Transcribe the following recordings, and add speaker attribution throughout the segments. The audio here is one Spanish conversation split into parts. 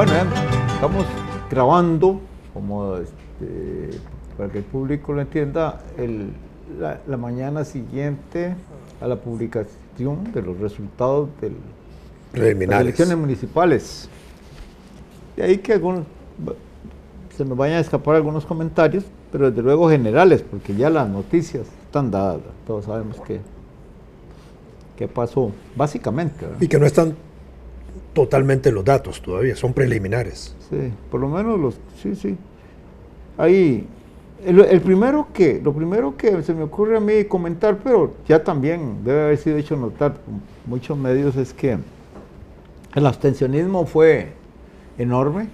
Speaker 1: Bueno, ya estamos grabando, como para que el público lo entienda, la mañana siguiente a la publicación de los resultados de las elecciones municipales. De ahí que se nos vayan a escapar algunos comentarios, pero desde luego generales, porque ya las noticias están dadas, todos sabemos qué pasó, básicamente, ¿verdad?
Speaker 2: Y que no están totalmente los datos todavía, son preliminares.
Speaker 1: Sí, por lo menos sí. Ahí, lo primero que se me ocurre a mí comentar, pero ya también debe haber sido hecho notar por muchos medios, es que el abstencionismo fue enorme.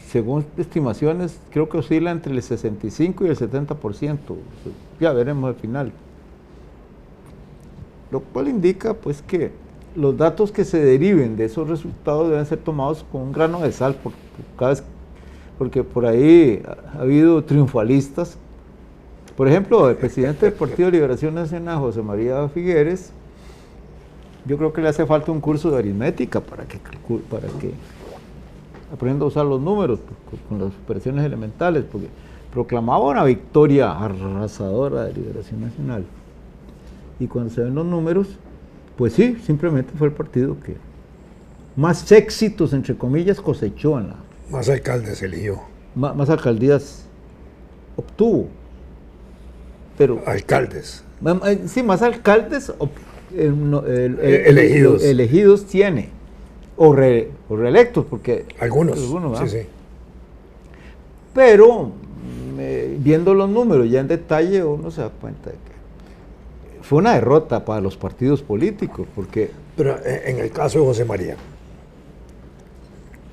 Speaker 1: Según estimaciones, creo que oscila entre el 65 y el 70%. Ya veremos al final. Lo cual indica pues que los datos que se deriven de esos resultados deben ser tomados con un grano de sal, porque por ahí ha habido triunfalistas. Por ejemplo, el presidente del Partido de Liberación Nacional, José María Figueres, yo creo que le hace falta un curso de aritmética para que aprenda a usar los números con las operaciones elementales, porque proclamaba una victoria arrasadora de Liberación Nacional. Y cuando se ven los números, pues sí, simplemente fue el partido que más éxitos, entre comillas, cosechó en la...
Speaker 2: Más alcaldes eligió.
Speaker 1: Más alcaldías obtuvo. Pero...
Speaker 2: Alcaldes.
Speaker 1: Sí, más alcaldes
Speaker 2: elegidos
Speaker 1: tiene. O reelectos, porque...
Speaker 2: Algunos, sí.
Speaker 1: Pero, viendo los números ya en detalle, uno se da cuenta de que fue una derrota para los partidos políticos, porque...
Speaker 2: Pero en el caso de José María,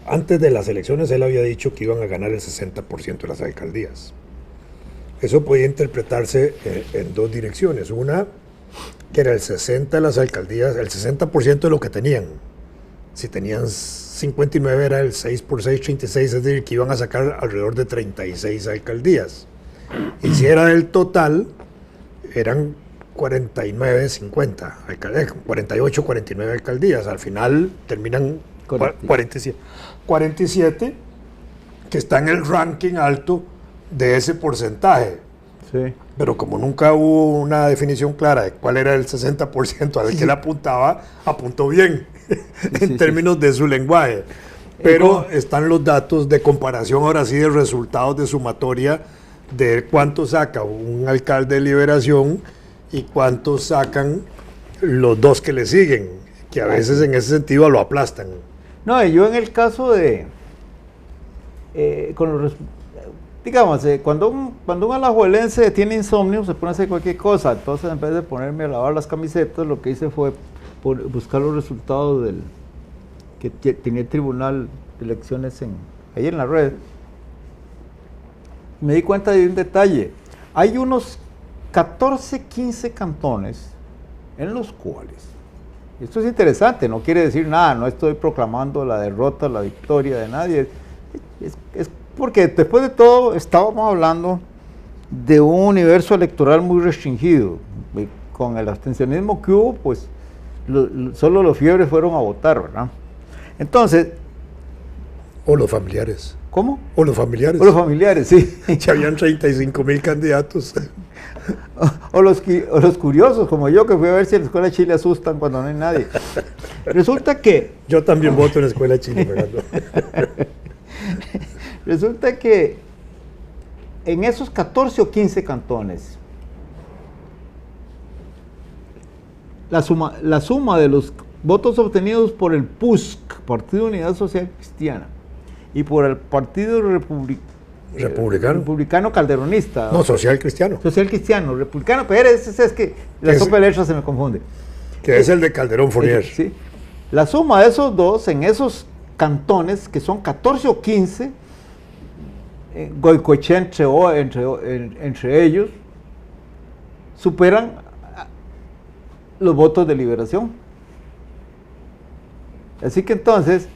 Speaker 2: antes de las elecciones él había dicho que iban a ganar el 60% de las alcaldías. Eso podía interpretarse en dos direcciones. Una, que era el 60% de las alcaldías, el 60% de lo que tenían. Si tenían 59 era el 6 por 6, 36, es decir, que iban a sacar alrededor de 36 alcaldías. Y si era del total, eran 49, 50, 48, 49 alcaldías. Al final terminan 47, que está en el ranking alto de ese porcentaje.
Speaker 1: Sí.
Speaker 2: Pero como nunca hubo una definición clara de cuál era el 60% al que le apuntaba, apuntó bien en términos de su lenguaje. Pero están los datos de comparación, ahora sí, de resultados de sumatoria de cuánto saca un alcalde de Liberación y cuántos sacan los dos que le siguen, que a veces en ese sentido lo aplastan.
Speaker 1: No, yo en el caso de, digamos, cuando un alajuelense tiene insomnio, se pone a hacer cualquier cosa. Entonces, en vez de ponerme a lavar las camisetas, lo que hice fue buscar los resultados que tenía el Tribunal de Elecciones ahí en la red. Me di cuenta de un detalle. Hay unos 14, 15 cantones en los cuales, esto es interesante, no quiere decir nada, no estoy proclamando la derrota, la victoria de nadie, es porque después de todo estábamos hablando de un universo electoral muy restringido. Con el abstencionismo que hubo, pues solo los fiebres fueron a votar, ¿verdad? Entonces...
Speaker 2: O los familiares.
Speaker 1: ¿Cómo?
Speaker 2: O los familiares.
Speaker 1: O los familiares, sí.
Speaker 2: Ya habían 35,000 candidatos.
Speaker 1: O los curiosos, como yo, que fui a ver si en la Escuela de Chile asustan cuando no hay nadie. Resulta que...
Speaker 2: Yo también voto en la Escuela de Chile, Fernando.
Speaker 1: Resulta que en esos 14 o 15 cantones, la suma de los votos obtenidos por el PUSC, Partido de Unidad Social Cristiana, y por el Partido Republicano Calderonista.
Speaker 2: No, Social Cristiano.
Speaker 1: Social Cristiano, Republicano, pero es que la sopa de letras se me confunde.
Speaker 2: Que es el de Calderón Fournier.
Speaker 1: Sí. La suma de esos dos, en esos cantones, que son 14 o 15, Goicoechea entre ellos, superan los votos de Liberación. Así que entonces,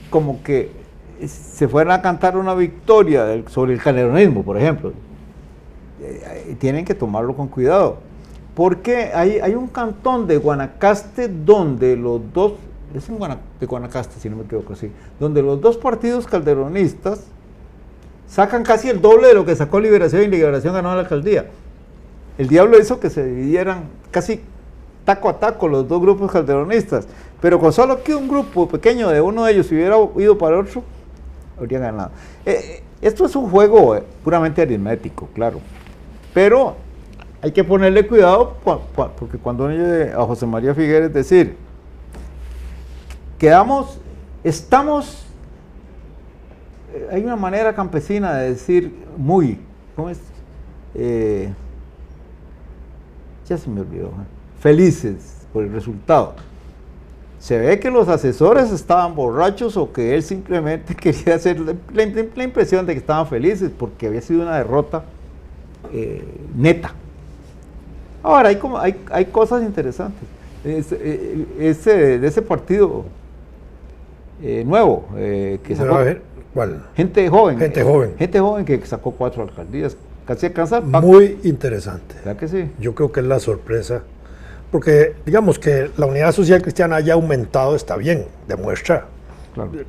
Speaker 1: como que se fueran a cantar una victoria sobre el calderonismo, por ejemplo, tienen que tomarlo con cuidado, porque hay un cantón de Guanacaste donde los dos es de Guanacaste, si no me equivoco, sí, donde los dos partidos calderonistas sacan casi el doble de lo que sacó Liberación, y Liberación ganó la alcaldía. El diablo hizo que se dividieran casi taco a taco los dos grupos calderonistas, pero con solo que un grupo pequeño de uno de ellos hubiera ido para otro, habría ganado. Esto es un juego puramente aritmético, claro, pero hay que ponerle cuidado porque cuando uno oye a José María Figueres decir, estamos, hay una manera campesina de decir ¿cómo es? Ya se me olvidó, felices por el resultado. Se ve que los asesores estaban borrachos o que él simplemente quería hacer la impresión de que estaban felices porque había sido una derrota neta. Ahora, hay cosas interesantes. De ese partido nuevo que sacó.
Speaker 2: ¿Cuál?
Speaker 1: Gente joven.
Speaker 2: Gente joven
Speaker 1: que sacó 4 alcaldías. Casi alcanzar.
Speaker 2: Muy interesante.
Speaker 1: ¿Verdad que sí?
Speaker 2: Yo creo que es la sorpresa. Porque, digamos, que la Unidad Social Cristiana haya aumentado está bien, demuestra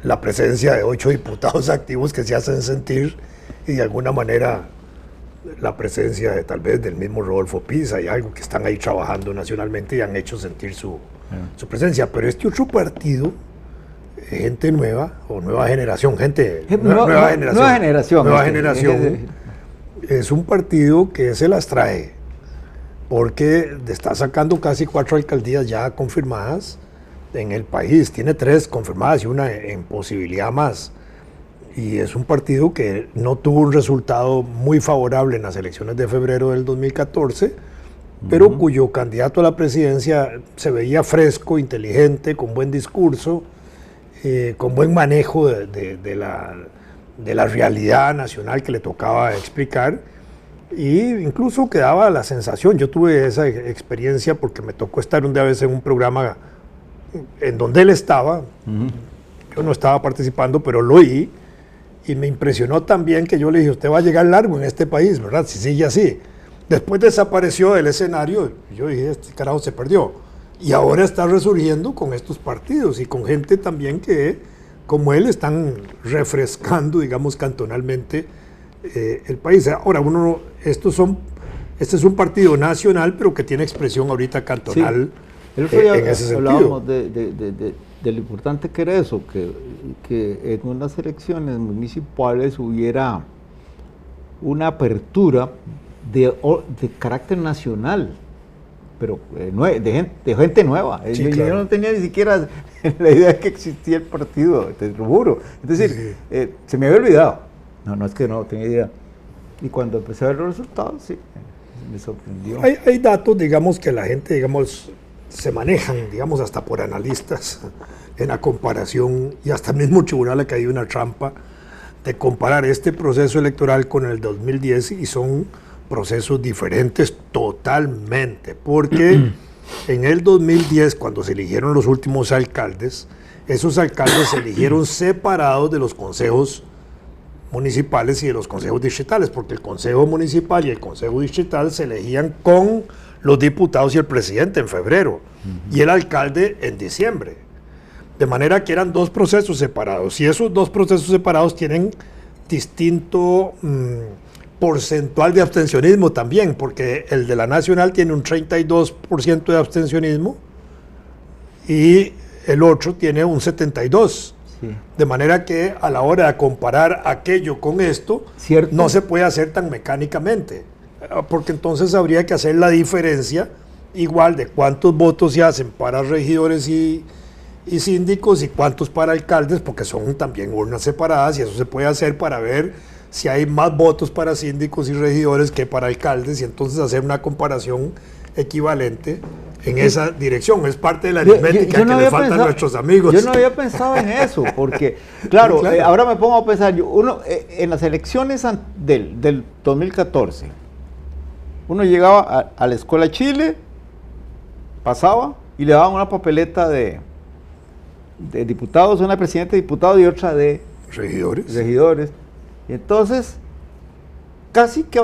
Speaker 2: la presencia de 8 diputados activos que se hacen sentir y de alguna manera la presencia de tal vez del mismo Rodolfo Pisa y algo que están ahí trabajando nacionalmente y han hecho sentir su presencia. Pero este otro partido, gente nueva o nueva generación, nueva generación, es un partido que se las trae porque está sacando casi 4 alcaldías ya confirmadas en el país. Tiene 3 confirmadas y una en posibilidad más. Y es un partido que no tuvo un resultado muy favorable en las elecciones de febrero del 2014, pero cuyo candidato a la presidencia se veía fresco, inteligente, con buen discurso, con buen manejo de la realidad nacional que le tocaba explicar. Y incluso quedaba la sensación, yo tuve esa experiencia porque me tocó estar una vez en un programa en donde él estaba, yo no estaba participando, pero lo oí, y me impresionó también que yo le dije, usted va a llegar largo en este país, ¿verdad? Si sigue así. Después desapareció del escenario, yo dije, este carajo se perdió. Y ahora está resurgiendo con estos partidos y con gente también que, como él, están refrescando, digamos, cantonalmente el país. Ahora, este es un partido nacional, pero que tiene expresión ahorita cantonal. Sí.
Speaker 1: El otro día en ese hablábamos de lo importante que era eso, que en unas elecciones municipales hubiera una apertura de carácter nacional, pero de gente nueva. Sí, yo no tenía ni siquiera la idea de que existía el partido, te lo juro. Es decir, se me había olvidado. No es que no tenía idea. Y cuando empecé a ver los resultados, sí, me sorprendió.
Speaker 2: Hay datos, digamos, que la gente, digamos, se manejan, digamos, hasta por analistas en la comparación, y hasta el mismo tribunal ha caído una trampa de comparar este proceso electoral con el 2010, y son procesos diferentes totalmente, porque en el 2010, cuando se eligieron los últimos alcaldes, esos alcaldes se eligieron separados de los consejos municipales y de los consejos distritales, porque el consejo municipal y el consejo distrital se elegían con los diputados y el presidente en febrero, y el alcalde en diciembre. De manera que eran 2 procesos separados, y esos 2 procesos separados tienen distinto porcentual de abstencionismo también, porque el de la nacional tiene un 32% de abstencionismo y el otro tiene un 72%. De manera que a la hora de comparar aquello con esto, no se puede hacer tan mecánicamente, porque entonces habría que hacer la diferencia igual de cuántos votos se hacen para regidores y síndicos y cuántos para alcaldes, porque son también urnas separadas, y eso se puede hacer para ver si hay más votos para síndicos y regidores que para alcaldes, y entonces hacer una comparación equivalente en esa dirección. Es parte de la aritmética que le falta a nuestros amigos.
Speaker 1: Yo no había pensado en eso, porque, claro, ahora me pongo a pensar, en las elecciones del 2014, uno llegaba a la Escuela Chile, pasaba y le daban una papeleta de diputados, una de presidente de diputados y otra de regidores. Y entonces, casi que,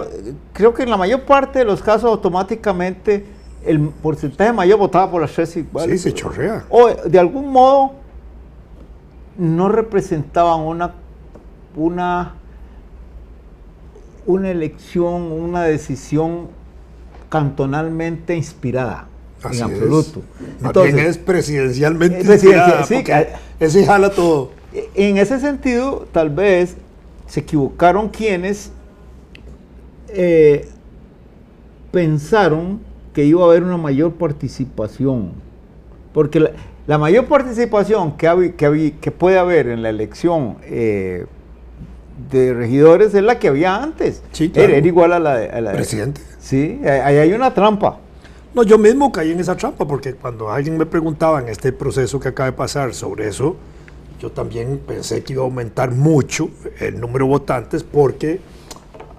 Speaker 1: creo que en la mayor parte de los casos automáticamente el porcentaje mayor votaba por las 3 iguales.
Speaker 2: Sí, se chorrea.
Speaker 1: O de algún modo no representaban una elección, una decisión cantonalmente inspirada.
Speaker 2: Así
Speaker 1: en absoluto.
Speaker 2: Entonces, es presidencialmente inspirada,
Speaker 1: sí,
Speaker 2: ese jala todo.
Speaker 1: En ese sentido, tal vez se equivocaron quienes pensaron que iba a haber una mayor participación, porque la mayor participación que puede haber en la elección de regidores es la que había antes.
Speaker 2: Sí, claro.
Speaker 1: Era igual a la
Speaker 2: presidente.
Speaker 1: Sí, ahí hay una trampa.
Speaker 2: No, yo mismo caí en esa trampa, porque cuando alguien me preguntaba en este proceso que acaba de pasar sobre eso, yo también pensé que iba a aumentar mucho el número de votantes, porque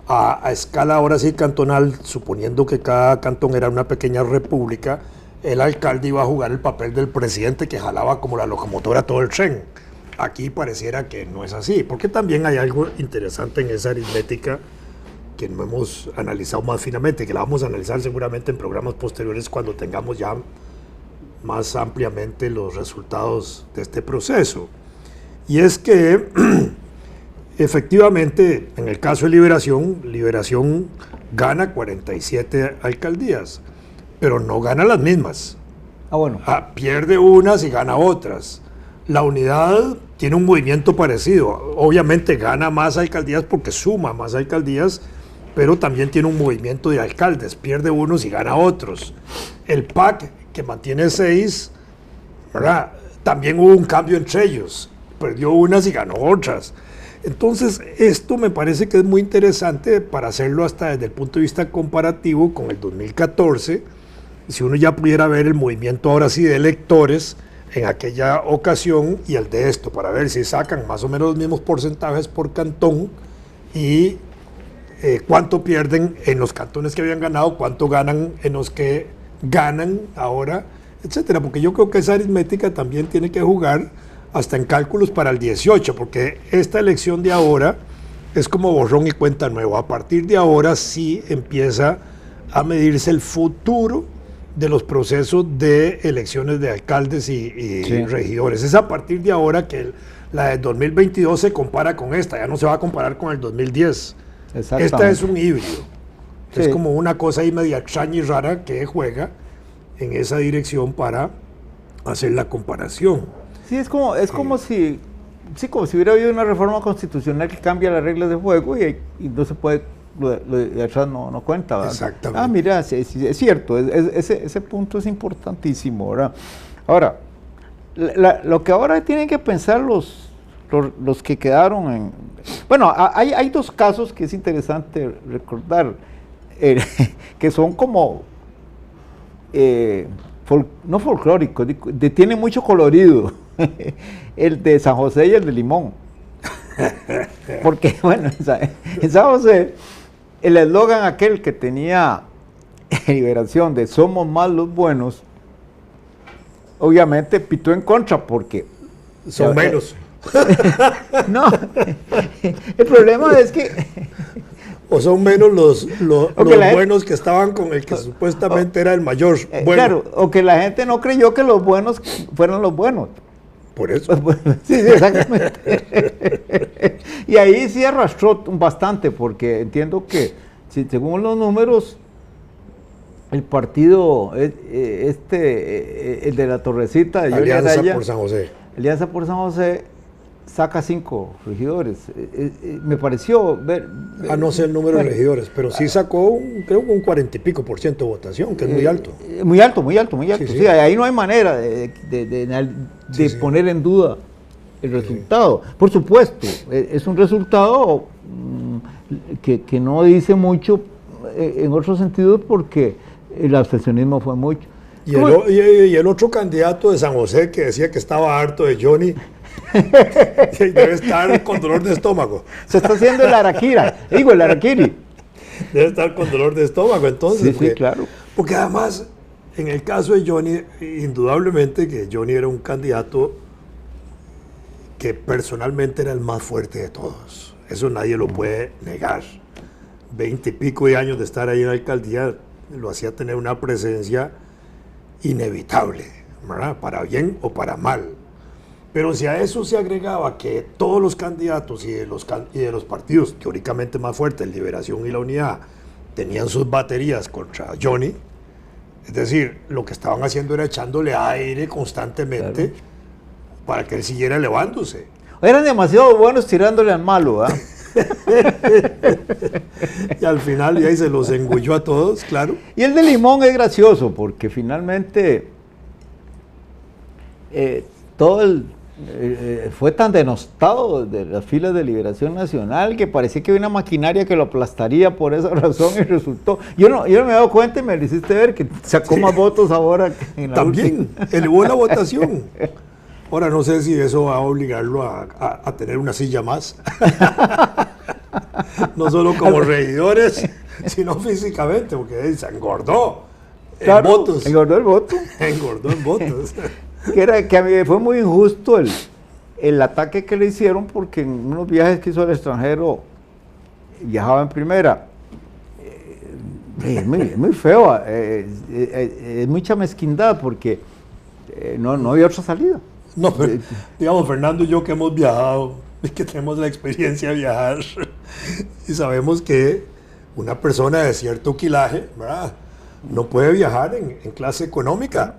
Speaker 2: a escala ahora sí cantonal, suponiendo que cada cantón era una pequeña república, el alcalde iba a jugar el papel del presidente que jalaba como la locomotora todo el tren. Aquí pareciera que no es así, porque también hay algo interesante en esa aritmética que no hemos analizado más finamente, que la vamos a analizar seguramente en programas posteriores cuando tengamos ya más ampliamente los resultados de este proceso. Y es que efectivamente, en el caso de Liberación gana 47 alcaldías, pero no gana las mismas.
Speaker 1: Bueno.
Speaker 2: Pierde unas y gana otras. La Unidad tiene un movimiento parecido. Obviamente gana más alcaldías porque suma más alcaldías, pero también tiene un movimiento de alcaldes. Pierde unos y gana otros. El PAC, que mantiene 6, ¿verdad? También hubo un cambio entre ellos. Perdió unas y ganó otras. Entonces, esto me parece que es muy interesante para hacerlo hasta desde el punto de vista comparativo con el 2014, si uno ya pudiera ver el movimiento ahora sí de electores en aquella ocasión y el de esto, para ver si sacan más o menos los mismos porcentajes por cantón y cuánto pierden en los cantones que habían ganado, cuánto ganan en los que ganan ahora, etcétera, porque yo creo que esa aritmética también tiene que jugar hasta en cálculos para el 18, porque esta elección de ahora es como borrón y cuenta nueva. A partir de ahora sí empieza a medirse el futuro de los procesos de elecciones de alcaldes y sí, regidores. Es a partir de ahora que la de 2022 se compara con esta, ya no se va a comparar con el 2010. Esta es un híbrido. Sí. Es como una cosa ahí media extraña y rara que juega en esa dirección para hacer la comparación.
Speaker 1: Sí, es como si hubiera habido una reforma constitucional que cambia las reglas de juego y no se puede, lo de atrás no cuenta, ¿verdad?
Speaker 2: Exactamente.
Speaker 1: Mira, sí, es cierto, ese punto es importantísimo, ¿verdad? Ahora, lo que ahora tienen que pensar los que quedaron en... Bueno, hay dos casos que es interesante recordar, que son como... no folclóricos, tiene mucho colorido, el de San José y el de Limón. Porque, bueno, en San José, el eslogan aquel que tenía Liberación de somos más los buenos, obviamente pitó en contra porque...
Speaker 2: Son menos.
Speaker 1: No, el problema es que...
Speaker 2: O son menos los buenos que estaban con el que supuestamente era el mayor bueno.
Speaker 1: Claro, o que la gente no creyó que los buenos fueron los buenos.
Speaker 2: Por eso.
Speaker 1: Sí, exactamente. Y ahí sí arrastró bastante, porque entiendo que, según los números, el partido, el de la Torrecita, de
Speaker 2: Alianza por San José.
Speaker 1: Alianza por San José, saca 5 regidores. Me pareció ver...
Speaker 2: no sé el número de regidores, pero sí sacó, creo que un 40 y pico % de votación, que es muy alto.
Speaker 1: Muy alto. Sí,
Speaker 2: sí.
Speaker 1: Ahí no hay manera de poner en duda el resultado. Por supuesto, es un resultado que no dice mucho en otros sentidos, porque el abstencionismo fue mucho.
Speaker 2: Y el otro candidato de San José que decía que estaba harto de Johnny... Debe estar con dolor de estómago.
Speaker 1: Se está haciendo el harakiri.
Speaker 2: Debe estar con dolor de estómago, entonces.
Speaker 1: Sí, claro.
Speaker 2: Porque además, en el caso de Johnny, indudablemente que Johnny era un candidato que personalmente era el más fuerte de todos. Eso nadie lo puede negar. 20 y pico de años de estar ahí en la alcaldía lo hacía tener una presencia inevitable, ¿verdad? Para bien o para mal. Pero si a eso se agregaba que todos los candidatos y de los partidos teóricamente más fuertes, Liberación y la Unidad, tenían sus baterías contra Johnny, es decir, lo que estaban haciendo era echándole aire constantemente para que él siguiera elevándose.
Speaker 1: Eran demasiado buenos tirándole al malo, ¿ah?
Speaker 2: Y al final y ahí se los engulló a todos, claro.
Speaker 1: Y el de Limón es gracioso porque finalmente fue tan denostado de las filas de Liberación Nacional que parecía que había una maquinaria que lo aplastaría por esa razón y resultó. Yo no me he dado cuenta y me lo hiciste ver que sacó más votos ahora que en la
Speaker 2: También elevó la votación. Ahora no sé si eso va a obligarlo a tener una silla más. No solo como regidores, sino físicamente, porque se engordó en votos.
Speaker 1: Engordó el voto.
Speaker 2: Engordó en votos.
Speaker 1: Que a mí fue muy injusto el ataque que le hicieron porque en unos viajes que hizo al extranjero viajaba en primera. Es muy feo, es mucha mezquindad porque no había otra salida.
Speaker 2: No, pero digamos, Fernando y yo que hemos viajado, que tenemos la experiencia de viajar, y sabemos que una persona de cierto quilaje, ¿verdad?, no puede viajar en clase económica,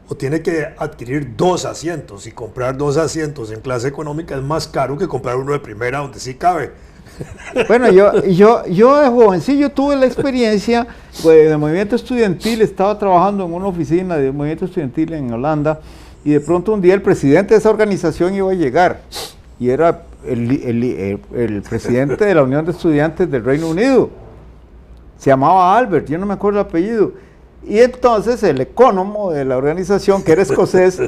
Speaker 2: o tiene que adquirir 2 asientos, y comprar 2 asientos en clase económica es más caro que comprar uno de primera donde sí cabe.
Speaker 1: Bueno, yo de jovencillo tuve la experiencia pues, de movimiento estudiantil, estaba trabajando en una oficina de movimiento estudiantil en Holanda, y de pronto un día el presidente de esa organización iba a llegar, y era el presidente de la Unión de Estudiantes del Reino Unido. Se llamaba Albert, yo no me acuerdo el apellido. Y entonces el ecónomo de la organización, que era escocés,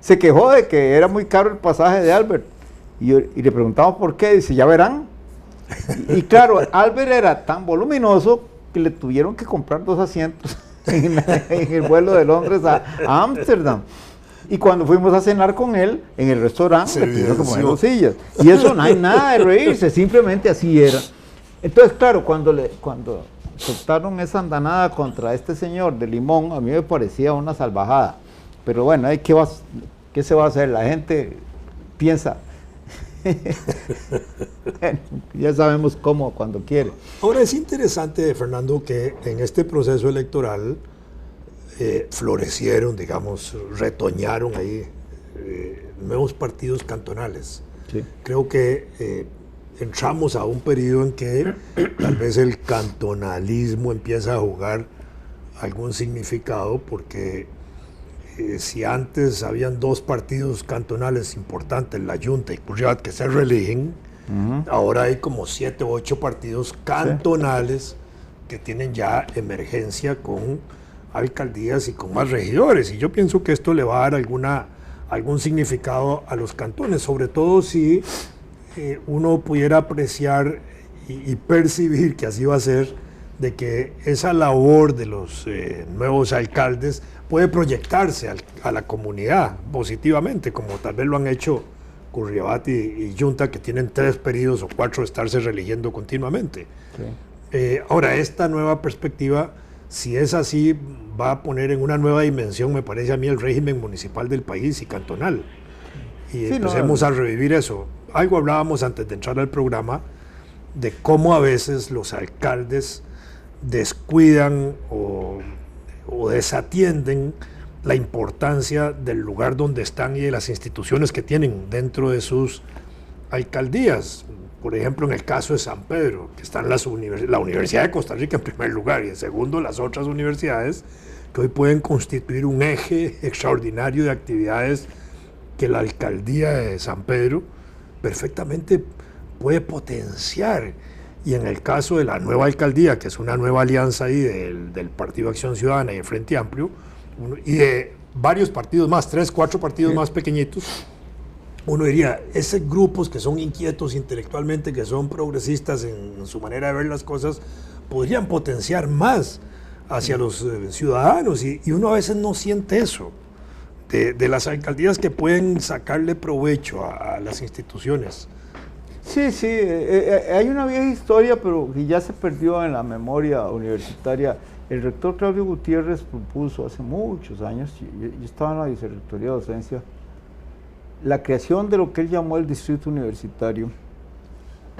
Speaker 1: se quejó de que era muy caro el pasaje de Albert. Y le preguntamos por qué, dice, ya verán. Y claro, Albert era tan voluminoso que le tuvieron que comprar 2 asientos en el vuelo de Londres a Ámsterdam. Y cuando fuimos a cenar con él, en el restaurante, le tuvieron que poner 2 sillas. Y eso no hay nada de reírse, simplemente así era. Entonces, claro, cuando soltaron esa andanada contra este señor de Limón, a mí me parecía una salvajada. Pero bueno, ¿qué se va a hacer? La gente piensa. Ya sabemos cómo, cuando quiere.
Speaker 2: Ahora es interesante, Fernando, que en este proceso electoral florecieron, digamos, retoñaron ahí nuevos partidos cantonales.
Speaker 1: Sí.
Speaker 2: Creo que entramos a un periodo en que tal vez el cantonalismo empieza a jugar algún significado, porque si antes habían 2 partidos cantonales importantes, la Junta y Curriabat, que se reeligen, ahora hay como 7 u 8 partidos cantonales que tienen ya emergencia con alcaldías y con más regidores, y yo pienso que esto le va a dar algún significado a los cantones, sobre todo si uno pudiera apreciar y percibir que así va a ser, de que esa labor de los nuevos alcaldes puede proyectarse a la comunidad positivamente, como tal vez lo han hecho Curriabat y Junta, que tienen 3 periodos o 4 de estarse reeligiendo continuamente. Sí. Ahora, esta nueva perspectiva, si es así, va a poner en una nueva dimensión, me parece a mí, el régimen municipal del país y cantonal. Y sí, empecemos a revivir eso. Algo hablábamos antes de entrar al programa, de cómo a veces los alcaldes descuidan o desatienden la importancia del lugar donde están y de las instituciones que tienen dentro de sus alcaldías. Por ejemplo, en el caso de San Pedro, que están la Universidad de Costa Rica en primer lugar, y en segundo las otras universidades que hoy pueden constituir un eje extraordinario de actividades que la alcaldía de San Pedro perfecamente puede potenciar. Y en el caso de la nueva alcaldía, que es una nueva alianza ahí del Partido Acción Ciudadana y el Frente Amplio, y de varios partidos más, 3, 4 partidos más pequeñitos, uno diría, esos grupos que son inquietos intelectualmente, que son progresistas en su manera de ver las cosas, podrían potenciar más hacia los ciudadanos, y uno a veces no siente eso, de las alcaldías que pueden sacarle provecho a las instituciones.
Speaker 1: Sí, hay una vieja historia, pero que ya se perdió en la memoria universitaria. El rector Claudio Gutiérrez propuso hace muchos años, yo estaba en la vicerrectoría de docencia, la creación de lo que él llamó el distrito universitario,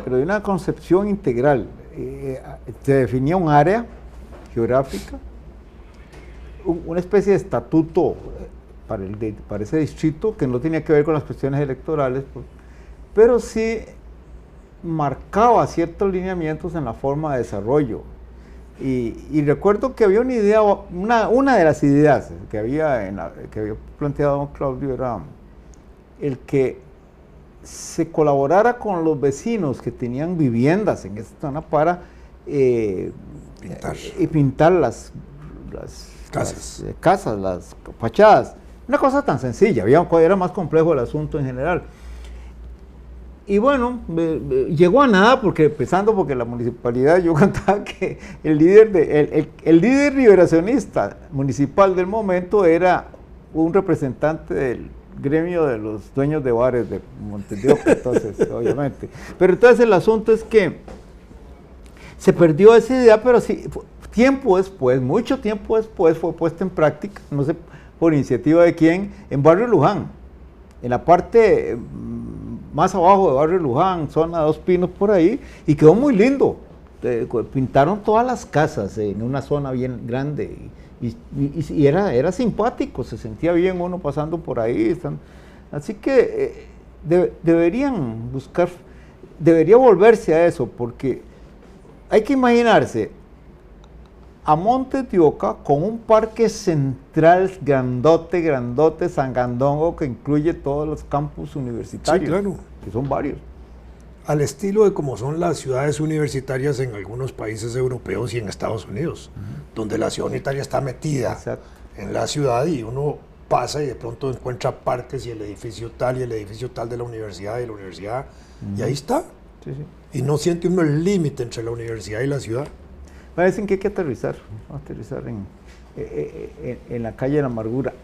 Speaker 1: pero de una concepción integral. Se definía un área geográfica, una especie de estatuto para ese distrito que no tenía que ver con las cuestiones electorales, pero sí marcaba ciertos lineamientos en la forma de desarrollo. Y recuerdo que había una idea, una de las ideas que había planteado don Claudio era el que se colaborara con los vecinos que tenían viviendas en esta zona para pintar las casas, las fachadas. Una cosa tan sencilla, era más complejo el asunto en general. Y bueno, llegó a nada porque la municipalidad, yo contaba que el líder liberacionista municipal del momento era un representante del gremio de los dueños de bares de Montedioca, entonces, obviamente. Pero entonces el asunto es que se perdió esa idea, pero sí, mucho tiempo después fue puesta en práctica, no sé por iniciativa de quién, en Barrio Luján, en la parte más abajo de Barrio Luján, zona Dos Pinos por ahí, y quedó muy lindo. Pintaron todas las casas en una zona bien grande y era simpático, se sentía bien uno pasando por ahí. Así que debería volverse a eso, porque hay que imaginarse a Montes de Oca con un parque central grandote, sangandongo, que incluye todos los campus universitarios,
Speaker 2: sí, claro,
Speaker 1: que son varios.
Speaker 2: Al estilo de como son las ciudades universitarias en algunos países europeos y en Estados Unidos, donde la ciudad universitaria está metida en la ciudad y uno pasa y de pronto encuentra parques y el edificio tal de la universidad y ahí está.
Speaker 1: Sí, sí.
Speaker 2: Y no siente uno el límite entre la universidad y la ciudad.
Speaker 1: Me dicen que hay que aterrizar en la calle de la Amargura.